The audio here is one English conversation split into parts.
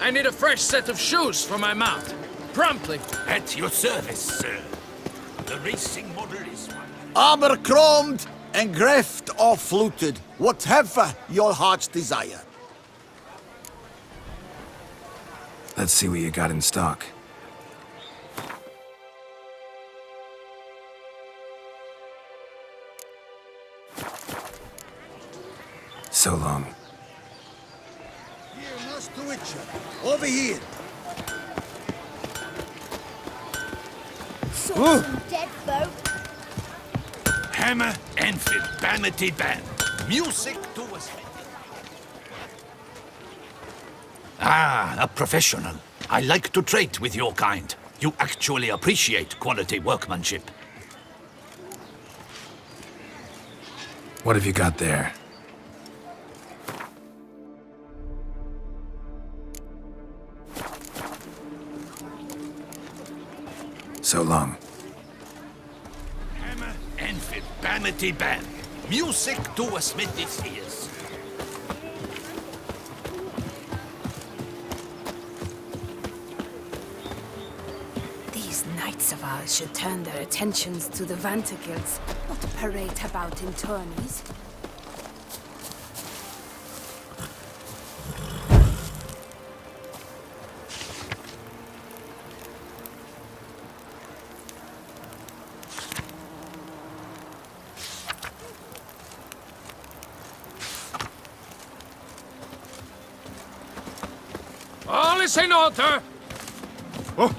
I need a fresh set of shoes for my mount. Promptly. At your service, sir. The racing model is one. Armor chromed, engraved or fluted, whatever your heart's desire. Let's see what you got in stock. So long. Here, Master Witcher. Over here. Saw some dead folk. Hammer and fit vanity band. Music to us. Ah, a professional. I like to trade with your kind. You actually appreciate quality workmanship. What have you got there? So long. Hammer and fit vanity band. Music to a smithy's ears. These knights of ours should turn their attentions to the Vantergills, not parade about in tourneys. All is in order. Oh.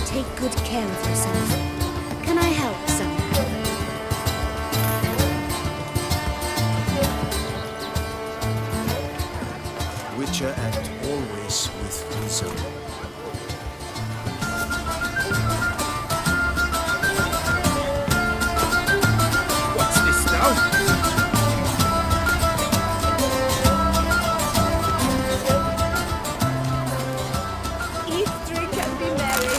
Take good care of yourself. Can I help someone? Witcher act always with reason. What's this now? Eat, drink, and be merry.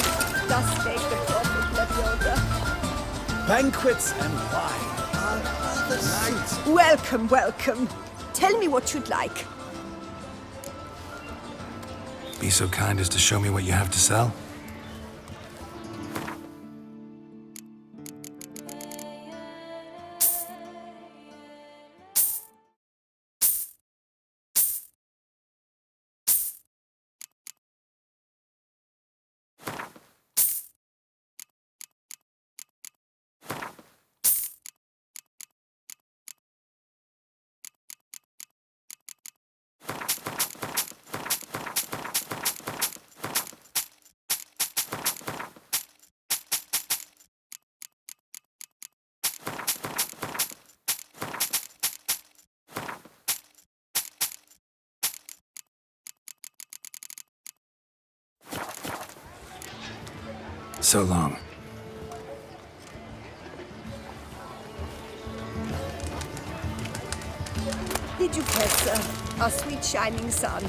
Thus spake the prophet Yoda. Banquets and wine are other nights. Welcome, welcome. Tell me what you'd like. Be so kind as to show me what you have to sell? So long. Did you catch, sir? Our sweet shining sun.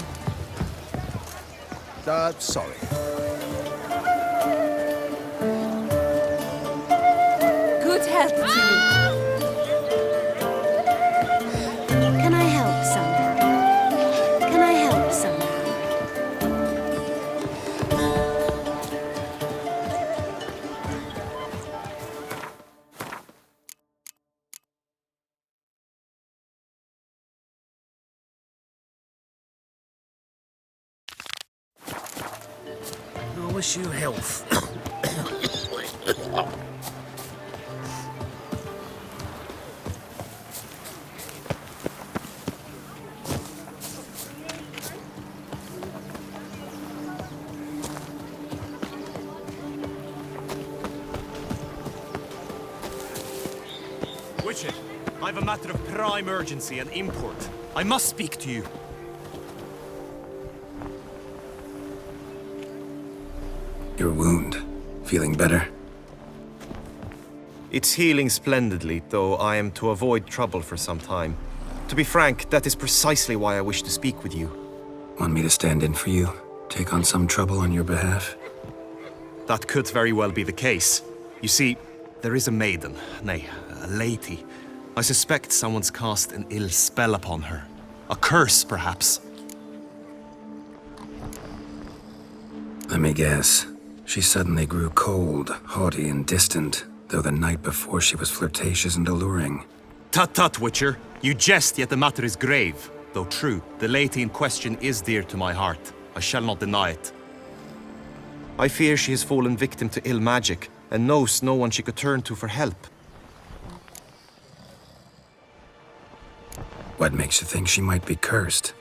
Sorry. Good health to you. Can I help someone? Can I help someone? I wish you health. Witcher, I have a matter of prime urgency and import. I must speak to you. Your wound. Feeling better? It's healing splendidly, though I am to avoid trouble for some time. To be frank, that is precisely why I wish to speak with you. Want me to stand in for you? Take on some trouble on your behalf? That could very well be the case. You see, there is a maiden, nay, a lady. I suspect someone's cast an ill spell upon her. A curse, perhaps. Let me guess. She suddenly grew cold, haughty, and distant, though the night before she was flirtatious and alluring. Tut tut, Witcher. You jest, yet the matter is grave. Though true, the lady in question is dear to my heart. I shall not deny it. I fear she has fallen victim to ill magic, and knows no one she could turn to for help. What makes you think she might be cursed?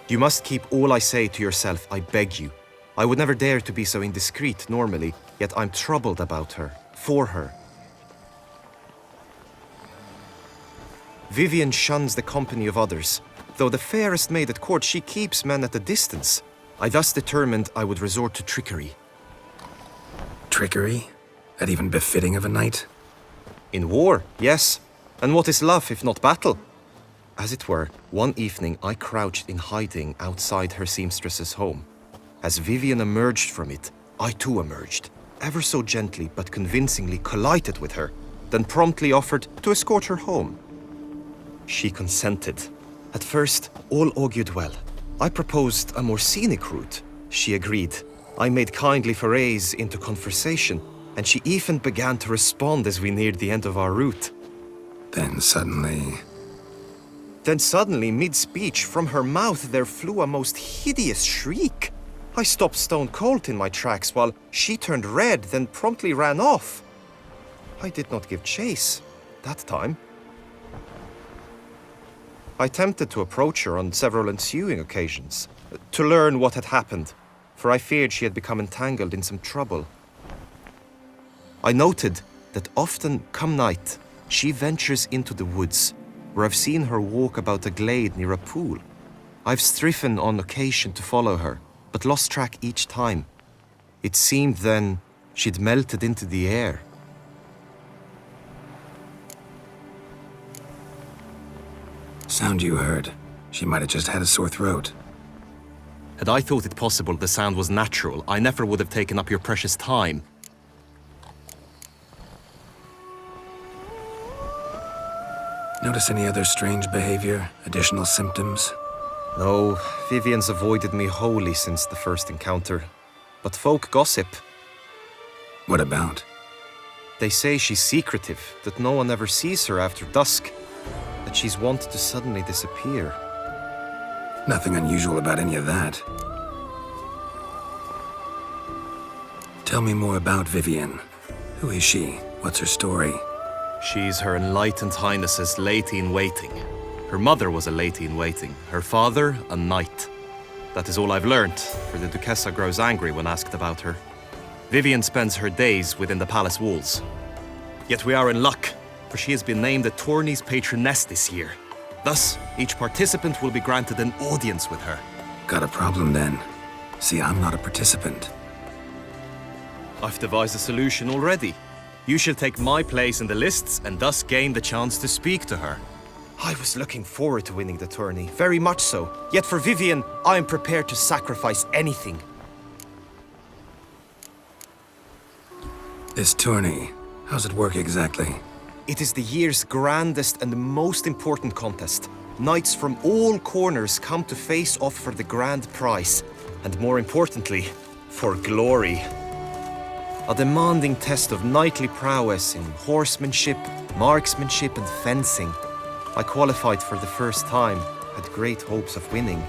You must keep all I say to yourself, I beg you. I would never dare to be so indiscreet normally, yet I'm troubled about her, for her. Vivian shuns the company of others. Though the fairest maid at court, she keeps men at a distance. I thus determined I would resort to trickery. Trickery? That even befitting of a knight? In war, yes. And what is love if not battle? As it were, one evening I crouched in hiding outside her seamstress's home. As Vivian emerged from it, I too emerged, ever so gently but convincingly collided with her, then promptly offered to escort her home. She consented. At first, all augured well. I proposed a more scenic route. She agreed. I made kindly forays into conversation, and she even began to respond as we neared the end of our route. Then suddenly, mid-speech, from her mouth there flew a most hideous shriek. I stopped stone cold in my tracks while she turned red, then promptly ran off. I did not give chase that time. I attempted to approach her on several ensuing occasions, to learn what had happened, for I feared she had become entangled in some trouble. I noted that often, come night, she ventures into the woods, where I've seen her walk about a glade near a pool. I've striven on occasion to follow her, but lost track each time. It seemed then she'd melted into the air. sound you heard. She might have just had a sore throat. Had I thought it possible the sound was natural, I never would have taken up your precious time. Notice any other strange behavior? Additional symptoms? No, Vivian's avoided me wholly since the first encounter. But folk gossip. What about? They say she's secretive, that no one ever sees her after dusk, that she's wont to suddenly disappear. Nothing unusual about any of that. Tell me more about Vivian. Who is she? What's her story? She's Her Enlightened Highness's lady-in-waiting. Her mother was a lady-in-waiting, her father a knight. That is all I've learnt, for the Duchessa grows angry when asked about her. Vivian spends her days within the palace walls. Yet we are in luck, for she has been named the tourney's patroness this year. Thus, each participant will be granted an audience with her. Got a problem then. See, I'm not a participant. I've devised a solution already. You shall take my place in the lists and thus gain the chance to speak to her. I was looking forward to winning the tourney, very much so. Yet for Vivian, I am prepared to sacrifice anything. This tourney, how's it work exactly? It is the year's grandest and most important contest. Knights from all corners come to face off for the grand prize, and more importantly, for glory. A demanding test of knightly prowess in horsemanship, marksmanship, and fencing. I qualified for the first time, had great hopes of winning.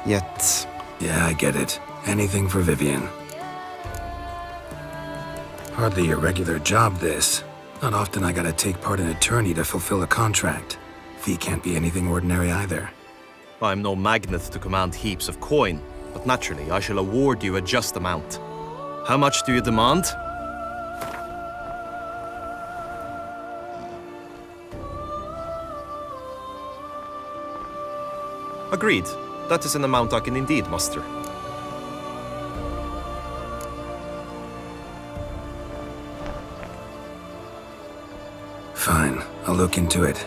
Yet... Yeah, I get it. Anything for Vivian. Hardly your regular job, this. Not often I gotta take part in a tourney to fulfill a contract. Fee can't be anything ordinary either. I'm no magnet to command heaps of coin, but naturally I shall award you a just amount. How much do you demand? Agreed. That is an amount I can indeed muster. Fine, I'll look into it.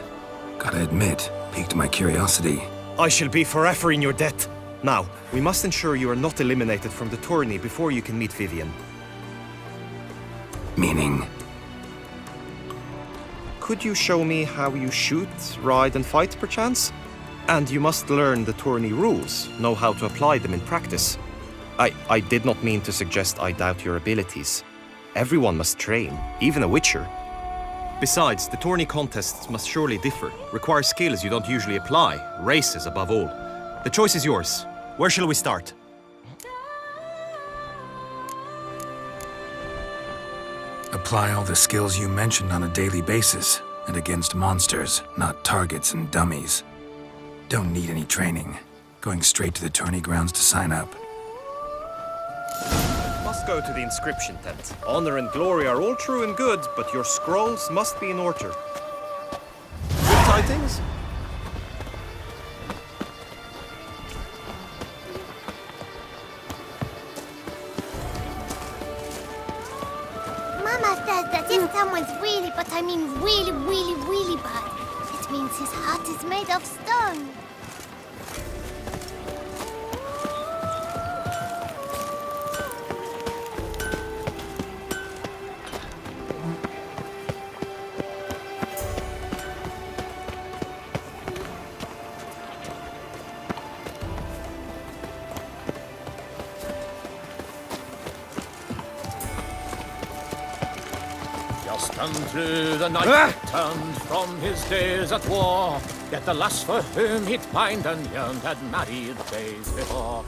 Gotta admit, piqued my curiosity. I shall be forever in your debt. Now, we must ensure you are not eliminated from the tourney before you can meet Vivian. Meaning? Could you show me how you shoot, ride and fight, perchance? And you must learn the tourney rules, know how to apply them in practice. I did not mean to suggest I doubt your abilities. Everyone must train, even a witcher. Besides, the tourney contests must surely differ, require skills you don't usually apply, races above all. The choice is yours. Where shall we start? Apply all the skills you mentioned on a daily basis, and against monsters, not targets and dummies. Don't need any training. Going straight to the tourney grounds to sign up. Must go to the inscription tent. Honor and glory are all true and good, but your scrolls must be in order. Good tidings? Mama says that if someone's really, but I mean really, really, really bad, it means his heart is made of stone. Just unto the knight turned from his days at war, yet the lass for whom he'd pined and yearned had married days before.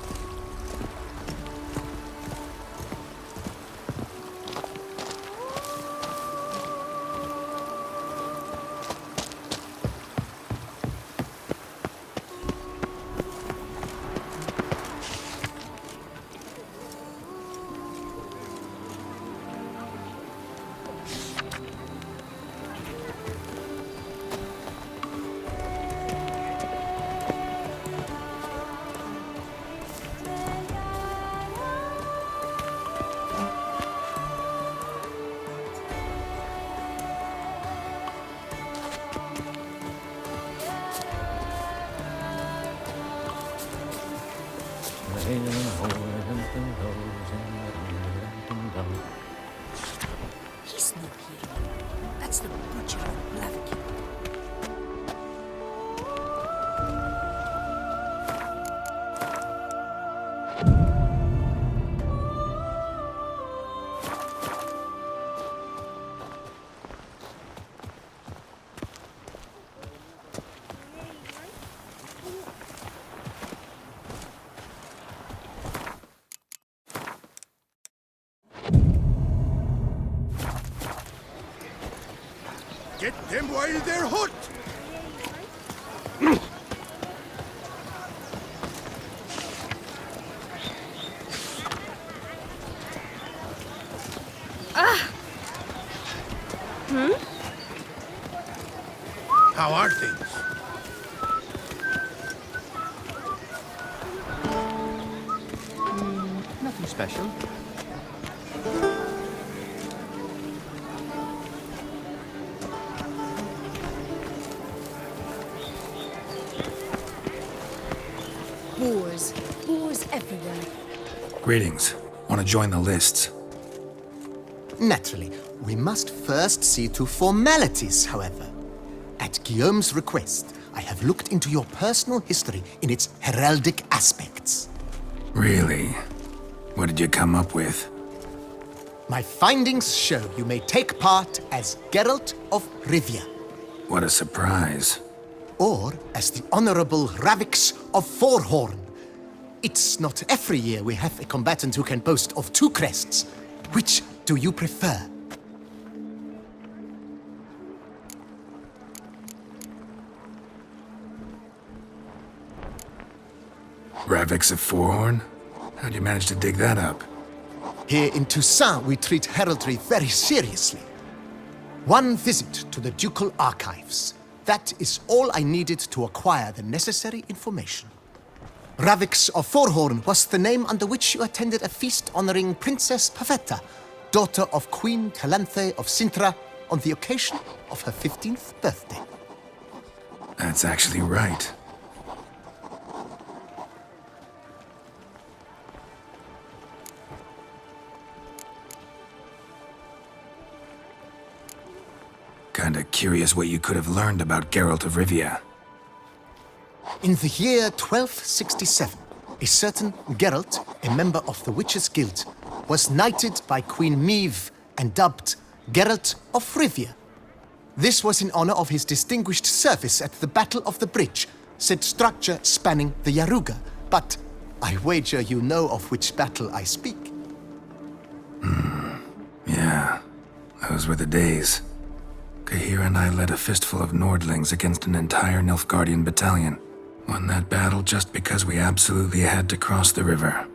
He's no hero. That's the butcher of Blaviken. Get them while they're hot! How are things? Nothing special. Boars. Boars everywhere. Greetings. Want to join the lists? Naturally, we must first see to formalities, however. At Guillaume's request, I have looked into your personal history in its heraldic aspects. Really? What did you come up with? My findings show you may take part as Geralt of Rivia, What a surprise. or as the Honorable Ravix of Forhorn. It's not every year we have a combatant who can boast of 2 crests. Which do you prefer? Ravix of Forhorn? How'd you manage to dig that up? Here in Toussaint, we treat heraldry very seriously. One visit to the Ducal Archives. That is all I needed to acquire the necessary information. Ravix of Forhorn was the name under which you attended a feast honoring Princess Pavetta, daughter of Queen Calanthe of Sintra, on the occasion of her 15th birthday. That's actually right. Kinda curious what you could have learned about Geralt of Rivia. In the year 1267, a certain Geralt, a member of the Witches' Guild, was knighted by Queen Meve and dubbed Geralt of Rivia. This was in honor of his distinguished service at the Battle of the Bridge, said structure spanning the Yaruga. But I wager you know of which battle I speak. Yeah, those were the days. Kahira and I led a fistful of Nordlings against an entire Nilfgaardian battalion. Won that battle just because we absolutely had to cross the river.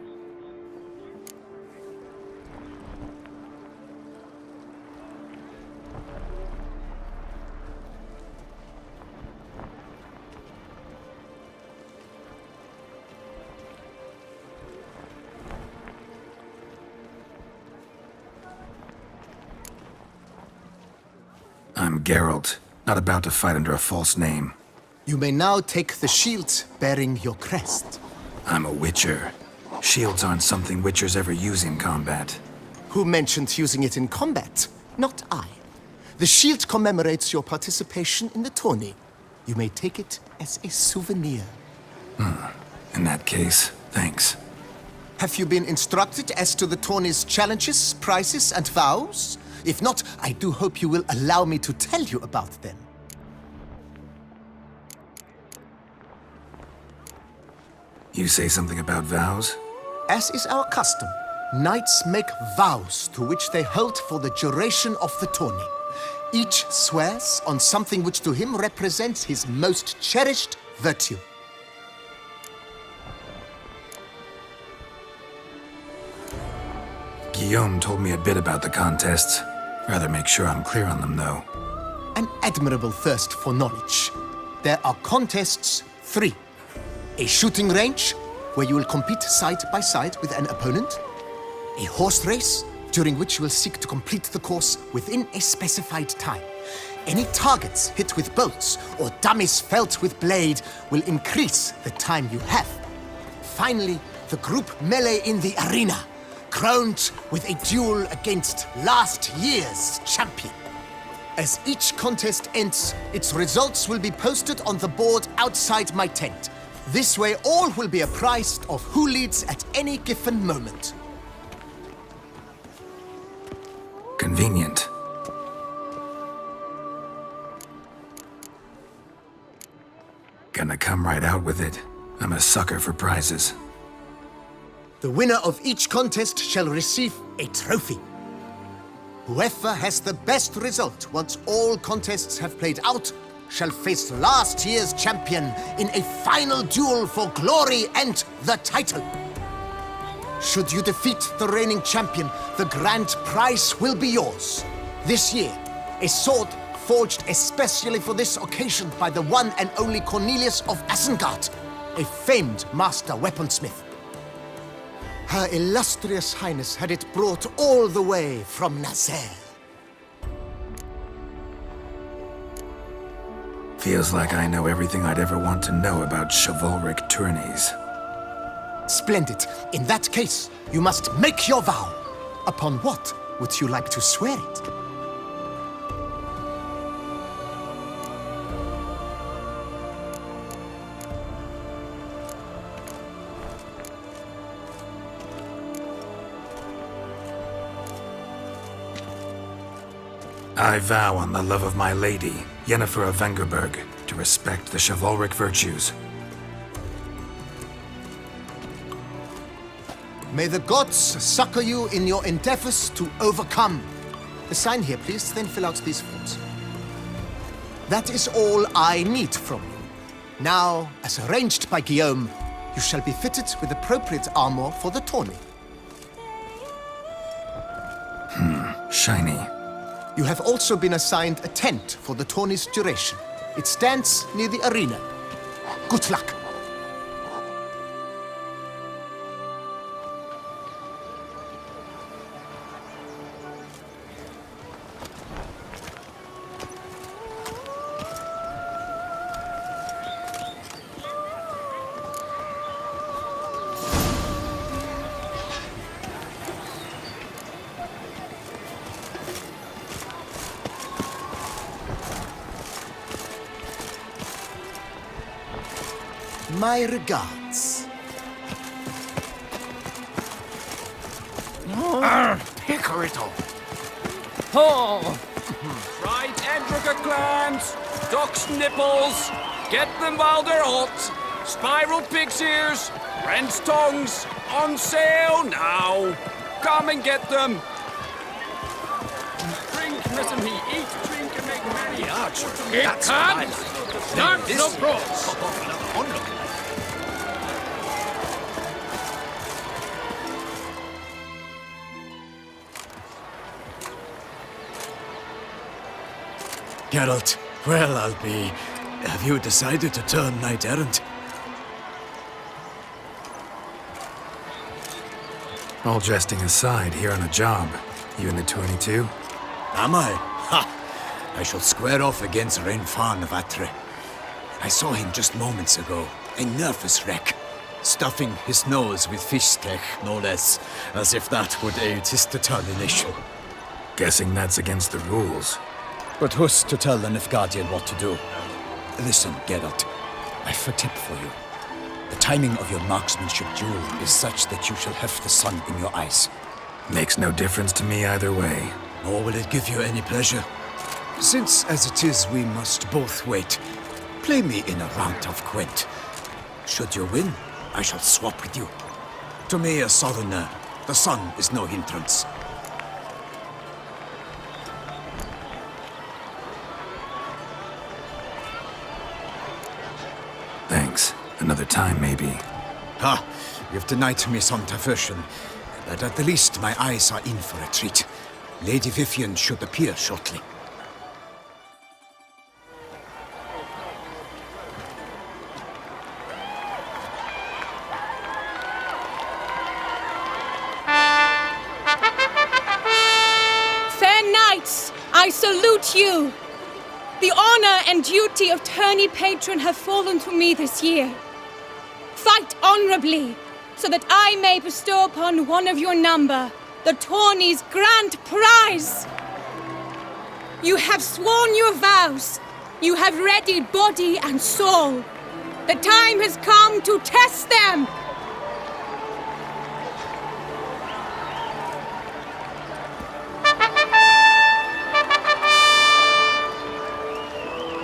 I'm Geralt, not about to fight under a false name. You may now take the shield bearing your crest. I'm a Witcher. Shields aren't something Witchers ever use in combat. Who mentioned using it in combat? Not I. The shield commemorates your participation in the tourney. You may take it as a souvenir. In that case, thanks. Have you been instructed as to the tourney's challenges, prizes, and vows? If not, I do hope you will allow me to tell you about them. You say something about vows? As is our custom, knights make vows to which they hold for the duration of the tourney. Each swears on something which to him represents his most cherished virtue. Guillaume told me a bit about the contests. Rather make sure I'm clear on them, though. An admirable thirst for knowledge. There are contests 3. A shooting range, where you will compete side by side with an opponent. A horse race, during which you will seek to complete the course within a specified time. Any targets hit with bolts or dummies felt with blade will increase the time you have. Finally, the group melee in the arena, crowned with a duel against last year's champion. As each contest ends, its results will be posted on the board outside my tent. This way, all will be apprised of who leads at any given moment. Convenient. Gonna come right out with it. I'm a sucker for prizes. The winner of each contest shall receive a trophy. Whoever has the best result once all contests have played out shall face last year's champion in a final duel for glory and the title. Should you defeat the reigning champion, the grand prize will be yours. This year, a sword forged especially for this occasion by the one and only Cornelius of Isengard, a famed master weaponsmith. Her illustrious highness had it brought all the way from Nazaire. Feels like I know everything I'd ever want to know about chivalric tourneys. Splendid. In that case, you must make your vow. Upon what would you like to swear it? I vow on the love of my lady, Yennefer of Vengerberg, to respect the chivalric virtues. May the gods succor you in your endeavors to overcome. Sign here, please, then fill out these forms. That is all I need from you. Now, as arranged by Guillaume, you shall be fitted with appropriate armor for the tourney. Shiny. You have also been assigned a tent for the tourney's duration. It stands near the arena. Good luck. My regards. Picorito! Oh! Fried Edrica clams, duck's nipples, get them while they're hot, spiral pig's ears, wren's tongues, on sale now. Come and get them. Drink, listen me, eat, drink, and make merry. Archer, It that's what I comes. like. Start This the pros. pop off another onlooker. Geralt, well, I'll be. Have you decided to turn knight errant? All jesting aside, here on a job. You in the tourney too? Am I? Ha! I shall square off against Renfan of Atre. I saw him just moments ago, a nervous wreck, stuffing his nose with fish steak, no less, as if that would aid his determination. Guessing that's against the rules. But who's to tell the Nilfgaardian what to do? Listen, Geralt, I've a tip for you. The timing of your marksmanship duel is such that you shall have the sun in your eyes. Makes no difference to me either way. Nor will it give you any pleasure. Since, as it is, we must both wait, play me in a round of Gwent. Should you win, I shall swap with you. To me, a southerner, the sun is no hindrance. Thanks. Another time, maybe. Ah, you've denied me some diversion, but at the least my eyes are in for a treat. Lady Vivian should appear shortly. Fair knights, I salute you. The honor and duty of tourney patron have fallen to me this year. Fight honorably, so that I may bestow upon one of your number the tourney's grand prize. You have sworn your vows. You have readied body and soul. The time has come to test them.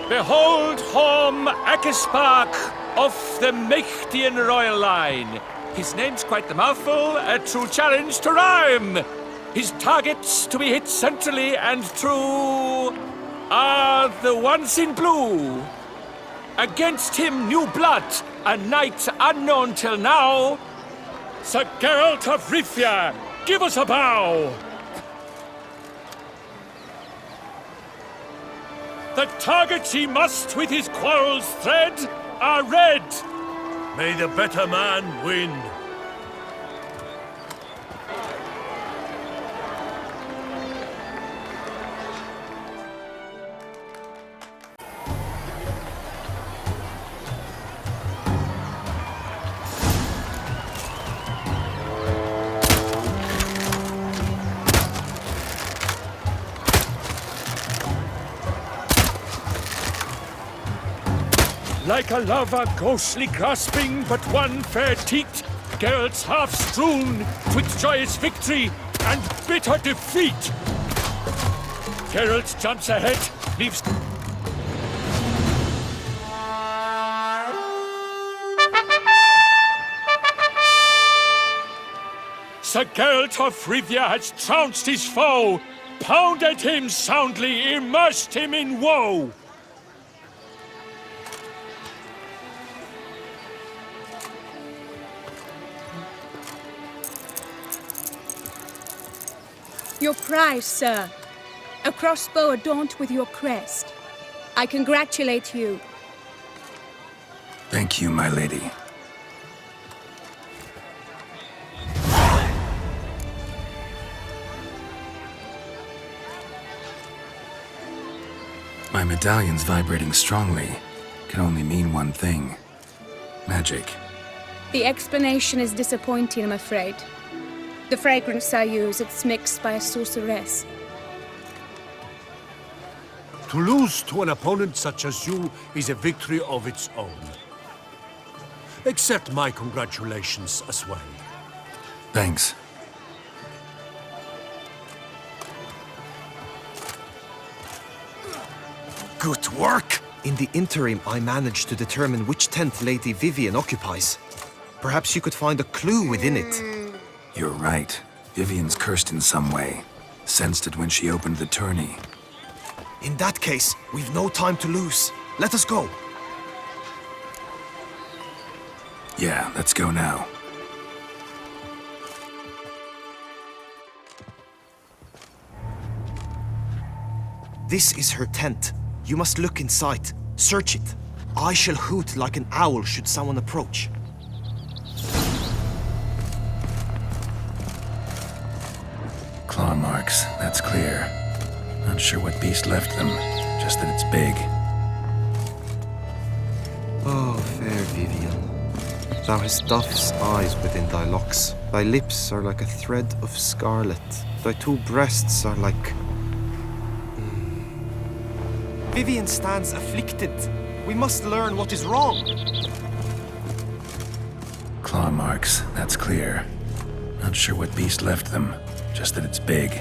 Behold Horm Akespark of the Mechtian royal line. His name's quite the mouthful, a true challenge to rhyme. His targets to be hit centrally and true are the ones in blue. Against him new blood, a knight unknown till now. Sir Geralt of Rivia, give us a bow. The targets he must with his quarrels thread are red. May the better man win. Like a lover ghostly grasping but one fair teat, Geralt's half strewn twixt joyous victory and bitter defeat. Geralt jumps ahead, leaves... Sir Geralt of Rivia has trounced his foe, pounded him soundly, immersed him in woe. Your prize, sir. A crossbow adorned with your crest. I congratulate you. Thank you, my lady. My medallion's vibrating strongly. Can only mean one thing. Magic. The explanation is disappointing, I'm afraid. The fragrance I use, it's mixed by a sorceress. To lose to an opponent such as you is a victory of its own. accept my congratulations as well. Thanks. Good work! In the interim, I managed to determine which tent Lady Vivian occupies. Perhaps you could find a clue within it. You're right. Vivian's cursed in some way. Sensed it when she opened the tourney. In that case, we've no time to lose. Let us go. Yeah, let's go now. This is her tent. You must look inside. Search it. I shall hoot like an owl should someone approach. Claw marks, that's clear. Not sure what beast left them, just that it's big. Oh, fair Vivian. Thou hast dove's eyes within thy locks. Thy lips are like a thread of scarlet. Thy two breasts are like... Vivian stands afflicted. We must learn what is wrong. Claw marks, that's clear. Not sure what beast left them, just that it's big.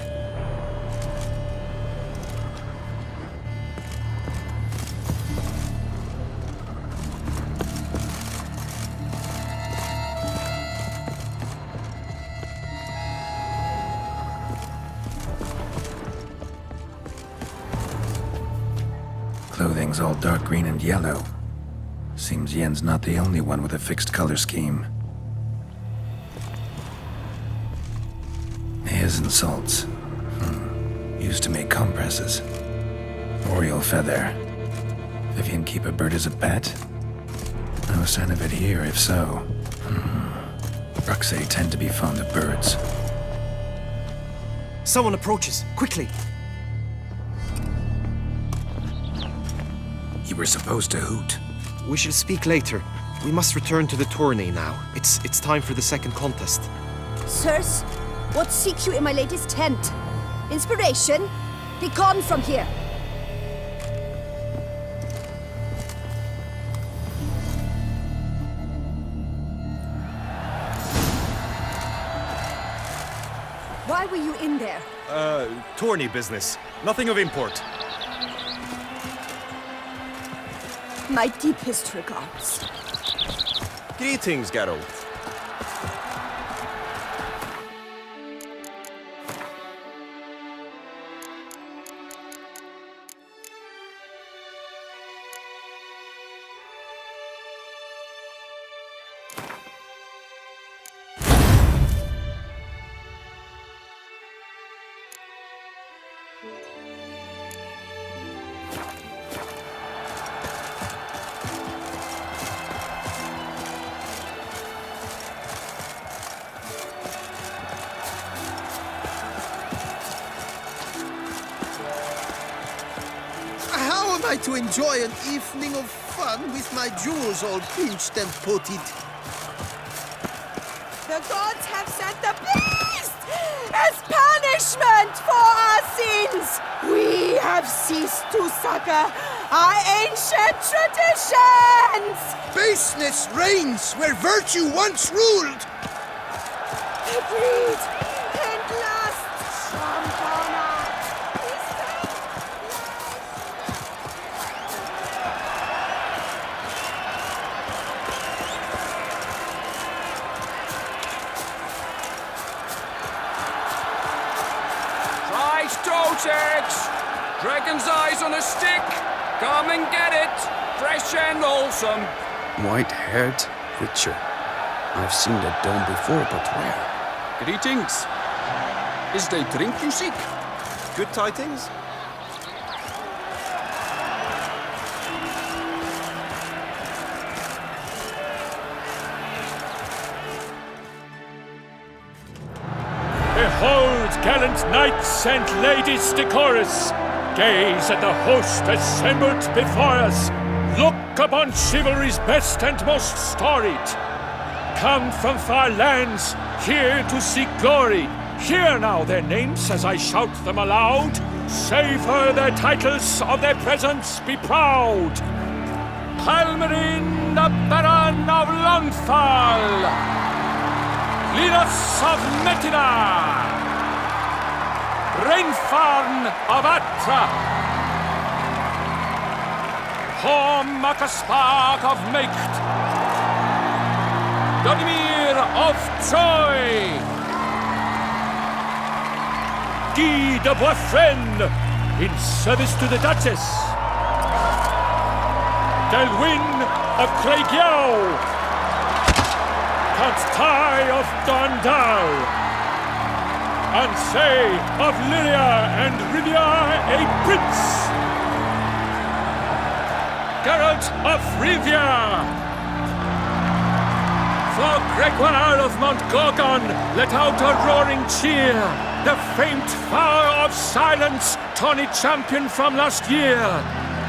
Clothing's all dark green and yellow. Seems Yen's not the only one with a fixed color scheme. His and salts. Used to make compresses. Oriole feather. Vivian keep a bird as a pet? No sign of it here, if so. Ruxay tend to be fond of birds. Someone approaches. Quickly! You were supposed to hoot. We shall speak later. We must return to the tourney now. It's time for the second contest. Sirs, what seek you in my lady's tent? Inspiration? Be gone from here! Why were you in there? Tourney business. Nothing of import. My deepest regards. Greetings, Geralt. How am I to enjoy an evening of fun with my jewels all pinched and potted? The gods have sent the beast as punishment for our sins! We have ceased to succor our ancient traditions! Baseness reigns where virtue once ruled! Greed and lust trump honor! Eggs! Dragon's eyes on a stick! Come and get it! Fresh and wholesome! White-haired Witcher. I've seen that dome before, but where? Greetings. Is the drink you seek? Good tidings? Behold, gallant knights and ladies decorous! Gaze at the host assembled before us! Look upon chivalry's best and most storied! Come from far lands, here to seek glory! Hear now their names as I shout them aloud! Savor their titles, of their presence be proud! Halmerin, the Baron of Longfall, Linus of Metina, Reinfarn of Atra, Horm Akaspark of Meicht, Donimir of Troy, Guy de Boisfren in service to the Duchess, Delwyn of Craigyow, Count Tai of Dondal, Ansay of Lyria and Rivia a prince, Geralt of Rivia. For Gregoire of Mount Gorgon let out a roaring cheer, the faint fire of silence, tourney champion from last year.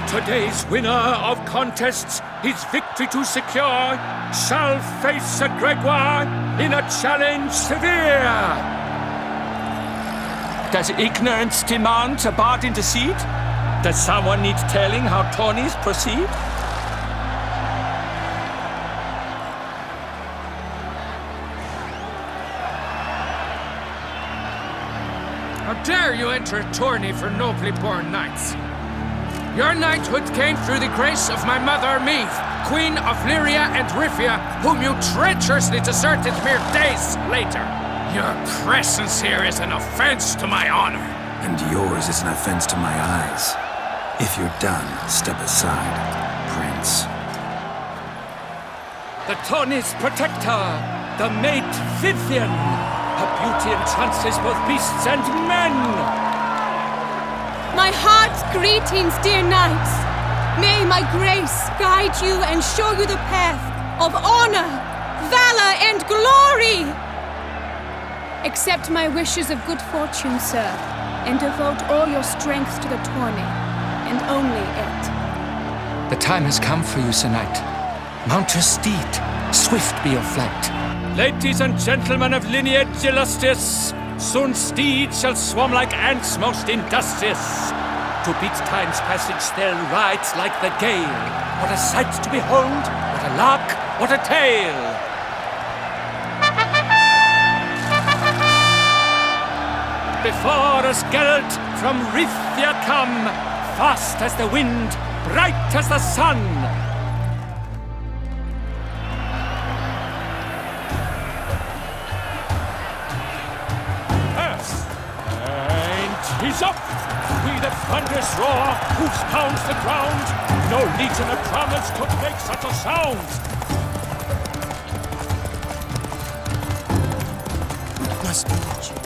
Today's winner of contests, his victory to secure, shall face Sir Gregoire in a challenge severe. Does ignorance demand a bard intercede? Does someone need telling how tourneys proceed? How dare you enter a tourney for nobly born knights? Your knighthood came through the grace of my mother Meve, Queen of Lyria and Rivia, whom you treacherously deserted mere days later. Your presence here is an offense to my honor. And yours is an offense to my eyes. If you're done, step aside, Prince. The tourney's protector, the maid Vivian. Her beauty entrances both beasts and men. My heart's greetings, dear knights. May my grace guide you and show you the path of honor, valor, and glory. Accept my wishes of good fortune, sir, and devote all your strength to the tourney, and only it. The time has come for you, Sir Knight. Mount your steed. Swift be your flight. Ladies and gentlemen of lineage illustrious, soon steeds shall swarm like ants most industrious. To beat time's passage they'll ride like the gale. What a sight to behold, what a lark, what a tale! Before us Geralt from Rithia come, fast as the wind, bright as the sun. He's up! With a thunderous roar, hoofs pounds the ground. No legion of drummers could make such a sound. Nice to meet you.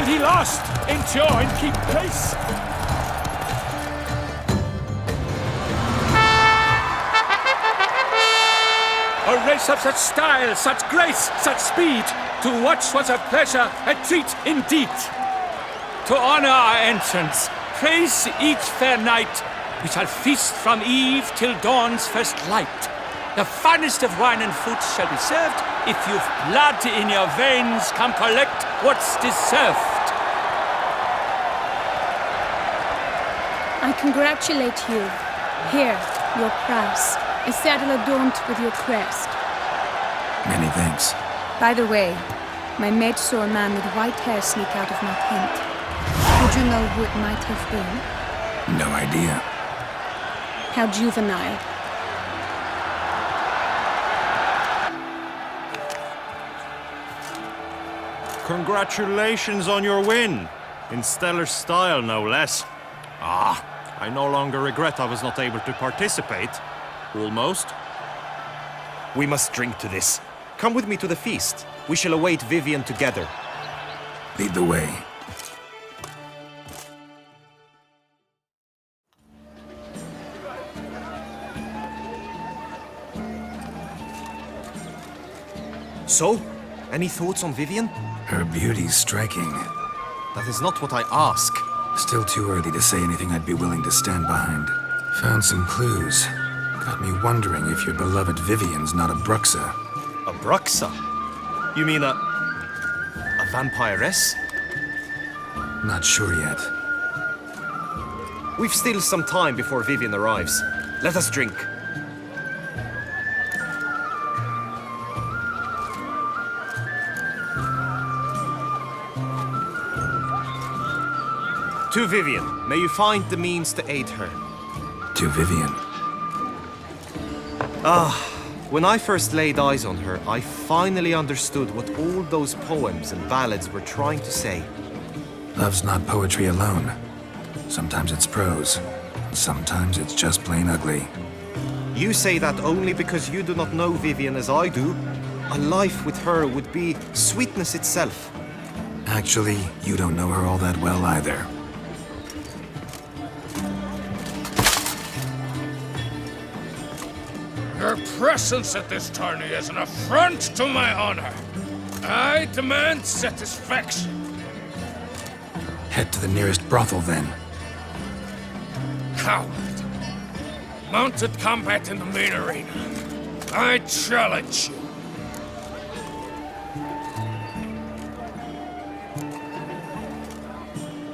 he lost, endure and keep pace. A race of such style, such grace, such speed, to watch was a pleasure, a treat indeed. To honor our entrance, praise each fair knight, we shall feast from eve till dawn's first light. The finest of wine and food shall be served. If you've blood in your veins, come collect what's deserved. I congratulate you. Here, your prize. A saddle adorned with your crest. Many thanks. By the way, my mate saw a man with white hair sneak out of my tent. Would you know who it might have been? No idea. How juvenile. Congratulations on your win. In stellar style, no less. I no longer regret I was not able to participate. Almost. We must drink to this. Come with me to the feast. We shall await Vivian together. Lead the way. So, any thoughts on Vivian? Her beauty's striking. That is not what I ask. Still too early to say anything I'd be willing to stand behind. Found some clues. Got me wondering if your beloved Vivian's not a Bruxa. A Bruxa? You mean a vampiress? Not sure yet. We've still some time before Vivian arrives. Let us drink. To Vivian, may you find the means to aid her. To Vivian. When I first laid eyes on her, I finally understood what all those poems and ballads were trying to say. Love's not poetry alone. Sometimes it's prose. Sometimes it's just plain ugly. You say that only because you do not know Vivian as I do. A life with her would be sweetness itself. Actually, you don't know her all that well either. Your presence at this tourney is an affront to my honor. I demand satisfaction. Head to the nearest brothel, then. Coward. Mounted combat in the main arena. I challenge you.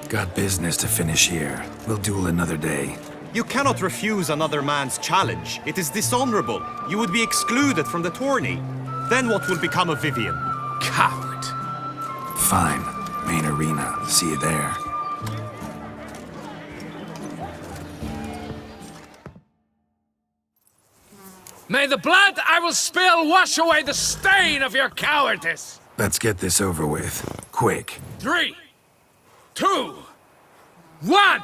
Got business to finish here. We'll duel another day. You cannot refuse another man's challenge. It is dishonorable. You would be excluded from the tourney. Then what will become of Vivian? Coward. Fine. Main arena. See you there. May the blood I will spill wash away the stain of your cowardice! Let's get this over with. Quick. 3, 2, 1!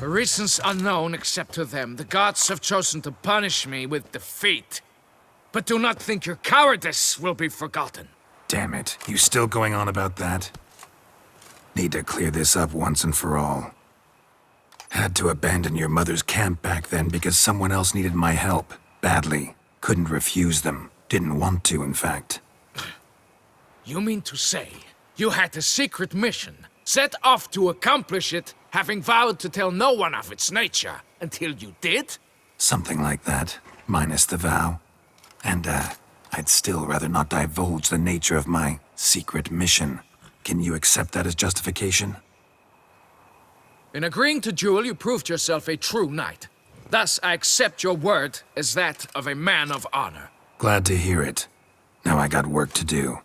For reasons unknown except to them, the gods have chosen to punish me with defeat. But do not think your cowardice will be forgotten. Damn it, you still going on about that? Need to clear this up once and for all. Had to abandon your mother's camp back then because someone else needed my help, badly. Couldn't refuse them. Didn't want to, in fact. You mean to say you had a secret mission, set off to accomplish it, having vowed to tell no one of its nature, until you did? Something like that, minus the vow. And, I'd still rather not divulge the nature of my secret mission. Can you accept that as justification? In agreeing to duel, you proved yourself a true knight. Thus, I accept your word as that of a man of honor. Glad to hear it. Now I got work to do.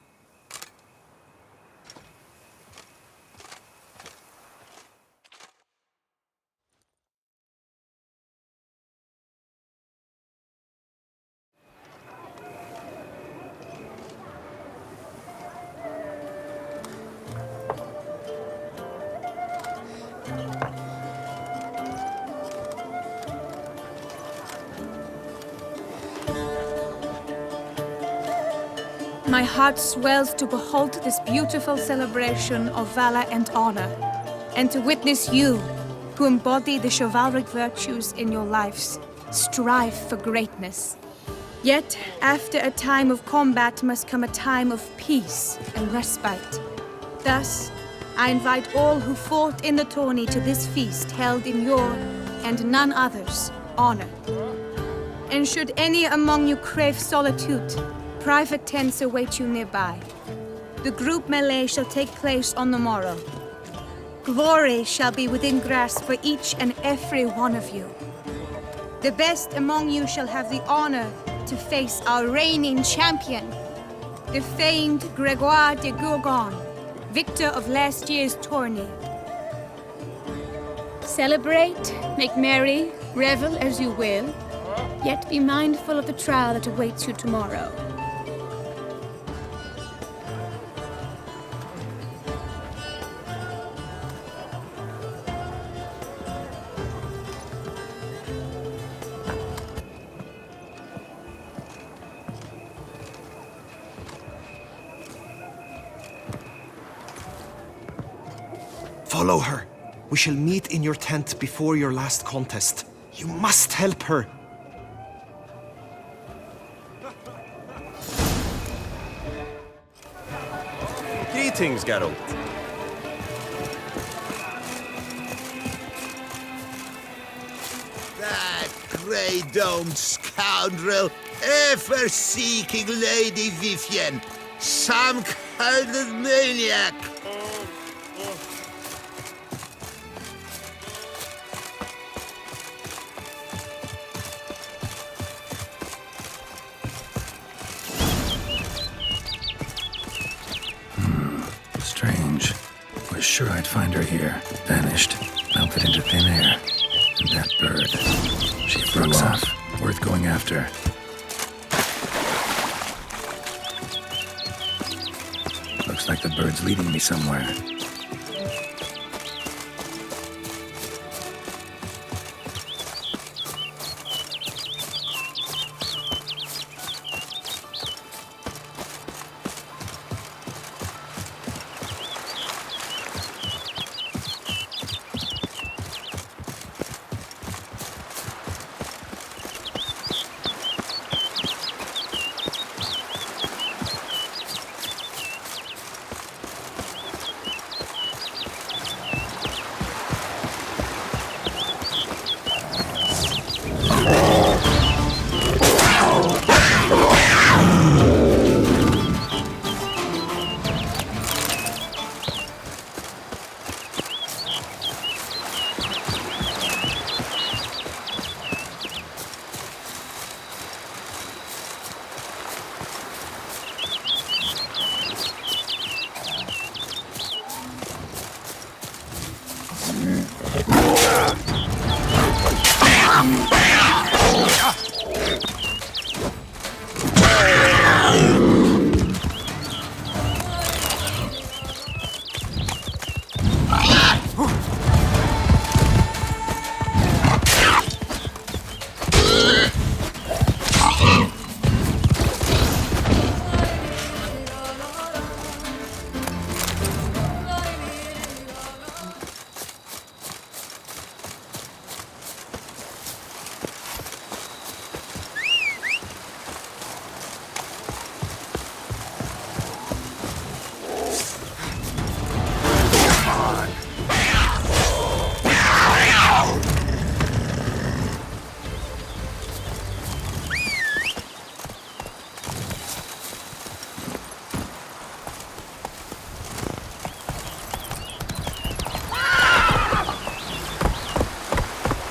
My heart swells to behold this beautiful celebration of valor and honor, and to witness you, who embody the chivalric virtues in your lives, strive for greatness. Yet, after a time of combat must come a time of peace and respite. Thus, I invite all who fought in the tourney to this feast held in your, and none other's, honor. And should any among you crave solitude, private tents await you nearby. The group melee shall take place on the morrow. Glory shall be within grasp for each and every one of you. The best among you shall have the honor to face our reigning champion, the famed Gregoire de Gourgon, victor of last year's tourney. Celebrate, make merry, revel as you will, yet be mindful of the trial that awaits you tomorrow. Follow her. We shall meet in your tent before your last contest. You must help her. Greetings, Geralt. That grey-domed scoundrel, ever-seeking Lady Vivienne. Some kind of maniac. Strange. Was sure I'd find her here. Vanished. Melted into thin air. And that bird. She flew off. Worth going after. Looks like the bird's leading me somewhere.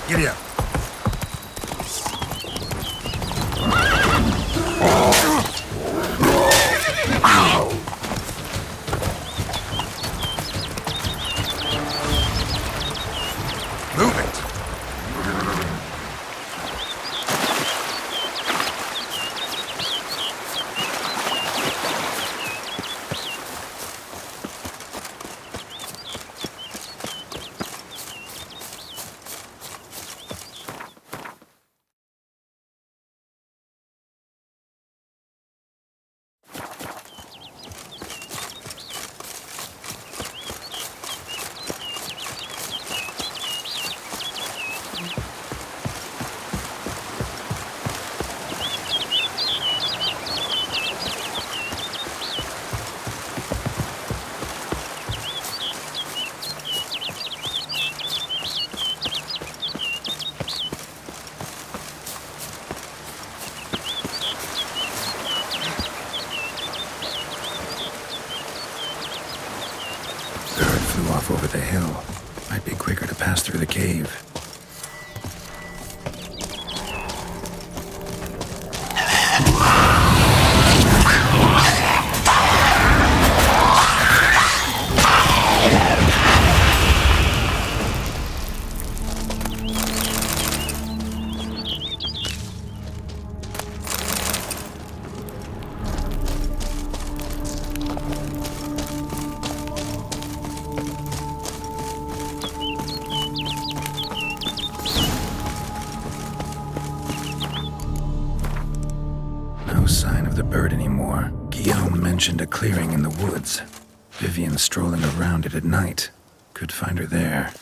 Giddy up. Move it. Over the hill. Might be quicker to pass through the cave. Sign of the bird anymore. Guillaume mentioned a clearing in the woods. Vivian strolling around it at night. Could find her there.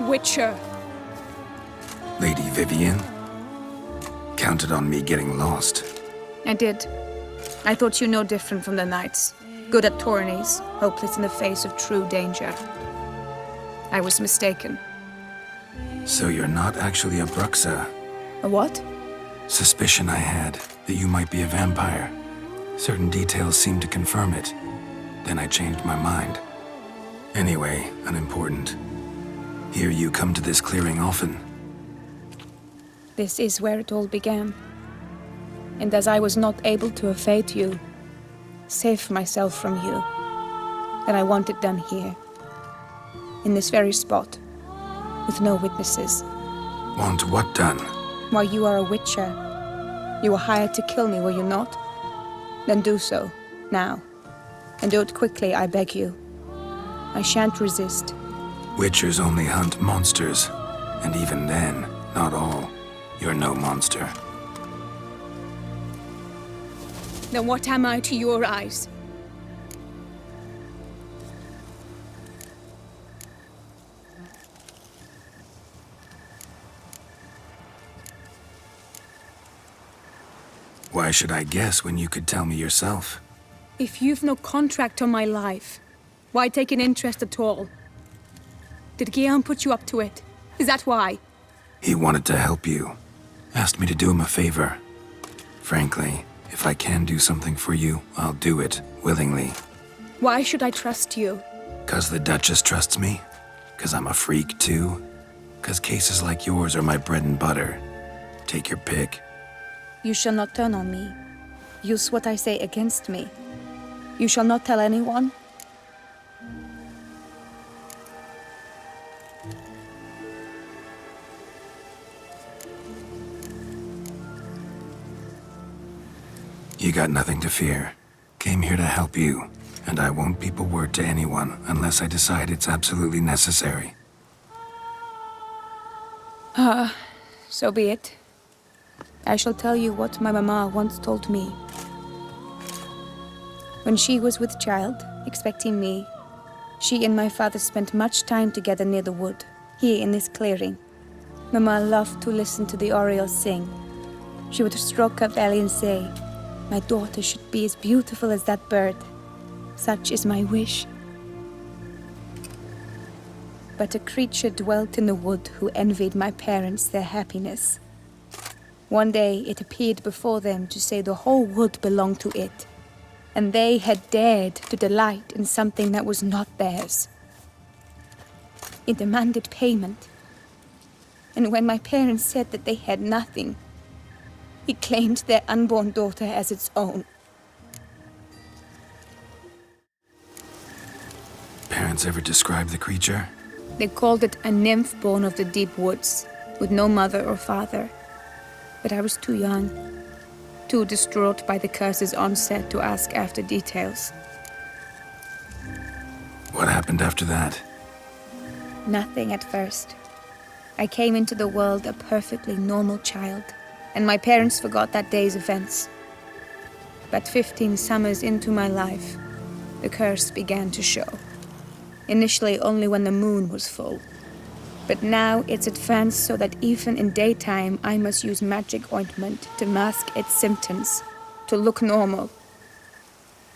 Witcher. Lady Vivian? Counted on me getting lost. I did. I thought you no different from the knights. Good at tourneys, hopeless in the face of true danger. I was mistaken. So you're not actually a Bruxa? A what? Suspicion I had, that you might be a vampire. Certain details seemed to confirm it. Then I changed my mind. Anyway, unimportant. Hear you come to this clearing often. This is where it all began. And as I was not able to evade you, save myself from you, then I want it done here. In this very spot. With no witnesses. Want what done? Why, you are a witcher. You were hired to kill me, were you not? Then do so, now. And do it quickly, I beg you. I shan't resist. Witchers only hunt monsters. And even then, not all. You're no monster. Then what am I to your eyes? Why should I guess when you could tell me yourself? If you've no contract on my life, why take an interest at all? Did Guillaume put you up to it? Is that why? He wanted to help you. Asked me to do him a favor. Frankly, if I can do something for you, I'll do it, willingly. Why should I trust you? 'Cause the Duchess trusts me? 'Cause I'm a freak, too? 'Cause cases like yours are my bread and butter? Take your pick. You shall not turn on me. Use what I say against me. You shall not tell anyone? You got nothing to fear. Came here to help you, and I won't peep a word to anyone unless I decide it's absolutely necessary. So be it. I shall tell you what my mama once told me. When she was with child, expecting me, she and my father spent much time together near the wood, here in this clearing. Mama loved to listen to the orioles sing. She would stroke her belly and say, "My daughter should be as beautiful as that bird. Such is my wish." But a creature dwelt in the wood who envied my parents their happiness. One day it appeared before them to say the whole wood belonged to it, and they had dared to delight in something that was not theirs. It demanded payment, and when my parents said that they had nothing, it claimed their unborn daughter as its own. Parents ever describe the creature? They called it a nymph born of the deep woods, with no mother or father. But I was too young, too distraught by the curse's onset to ask after details. What happened after that? Nothing at first. I came into the world a perfectly normal child, and my parents forgot that day's events. But 15 summers into my life, the curse began to show. Initially only when the moon was full. But now it's advanced so that even in daytime I must use magic ointment to mask its symptoms, to look normal.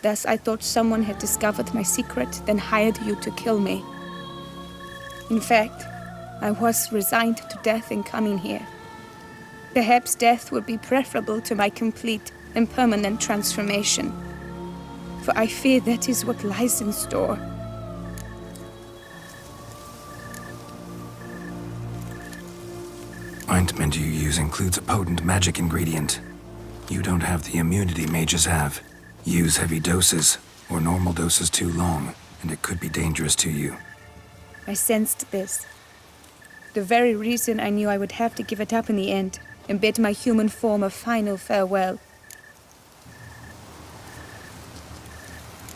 Thus I thought someone had discovered my secret, then hired you to kill me. In fact, I was resigned to death in coming here. Perhaps death would be preferable to my complete and permanent transformation. For I fear that is what lies in store. Ointment you use includes a potent magic ingredient. You don't have the immunity mages have. Use heavy doses, or normal doses too long, and it could be dangerous to you. I sensed this. The very reason I knew I would have to give it up in the end, and bid my human form a final farewell.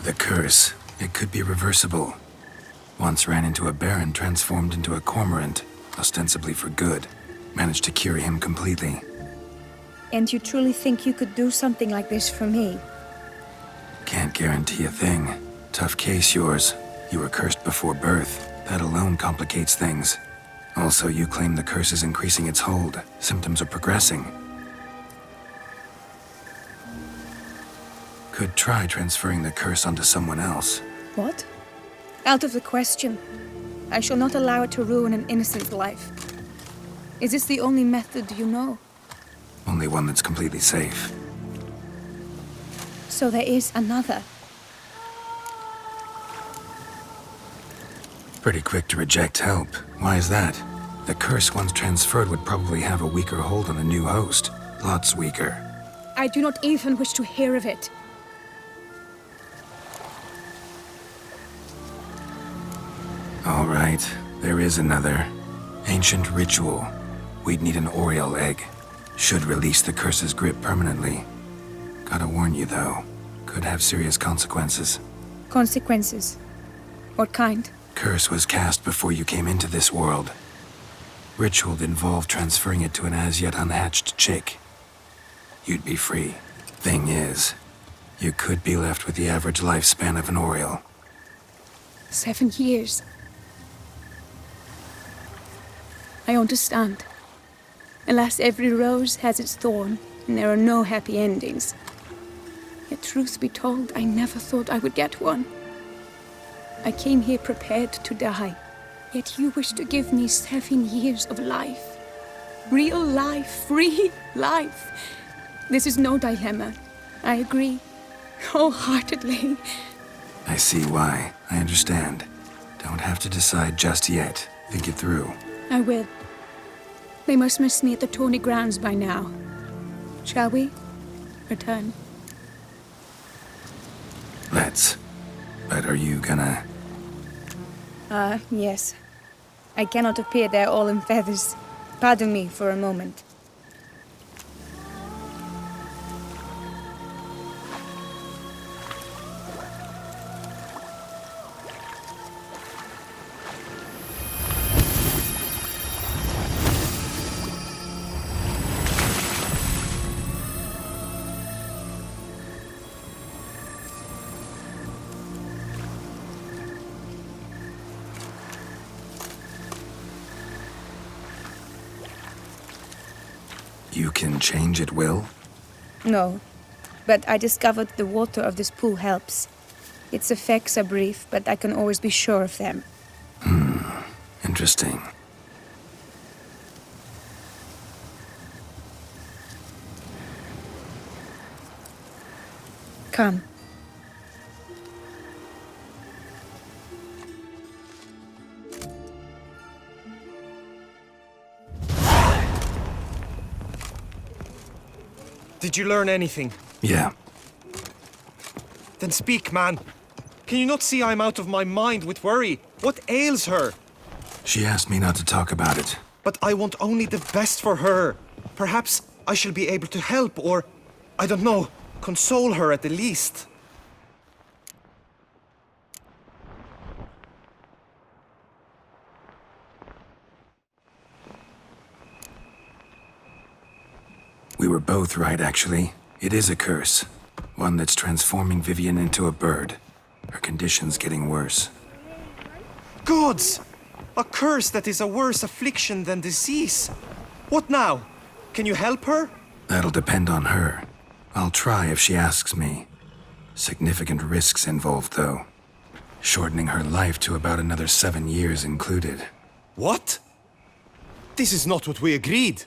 The curse, it could be reversible. Once ran into a baron transformed into a cormorant, ostensibly for good. Managed to cure him completely. And you truly think you could do something like this for me? Can't guarantee a thing. Tough case, yours. You were cursed before birth. That alone complicates things. Also, you claim the curse is increasing its hold. Symptoms are progressing. Could try transferring the curse onto someone else. What? Out of the question. I shall not allow it to ruin an innocent life. Is this the only method you know? Only one that's completely safe. So there is another. Pretty quick to reject help. Why is that? The curse once transferred would probably have a weaker hold on the new host. Lots weaker. I do not even wish to hear of it. All right, there is another. Ancient ritual. We'd need an Oriole egg. Should release the curse's grip permanently. Gotta warn you, though. Could have serious consequences. Consequences? What kind? Curse was cast before you came into this world. Ritual involved transferring it to an as-yet unhatched chick. You'd be free. Thing is, you could be left with the average lifespan of an Oriole. 7 years. I understand. Alas, every rose has its thorn, and there are no happy endings. Yet truth be told, I never thought I would get one. I came here prepared to die, yet you wish to give me 7 years of life. Real life, free life. This is no dilemma. I agree, wholeheartedly. I see why. I understand. Don't have to decide just yet. Think it through. I will. They must miss me at the tourney grounds by now. Shall we return? Let's. But are you gonna... Yes. I cannot appear there all in feathers. Pardon me for a moment. You can change at will? No, but I discovered the water of this pool helps. Its effects are brief, but I can always be sure of them. Interesting. Come. Did you learn anything? Yeah. Then speak, man. Can you not see I'm out of my mind with worry? What ails her? She asked me not to talk about it. But I want only the best for her. Perhaps I shall be able to help or, I don't know, console her at the least. We were both right, actually. It is a curse. One that's transforming Vivian into a bird. Her condition's getting worse. Gods! A curse that is a worse affliction than disease. What now? Can you help her? That'll depend on her. I'll try if she asks me. Significant risks involved, though. Shortening her life to about another 7 years included. What? This is not what we agreed.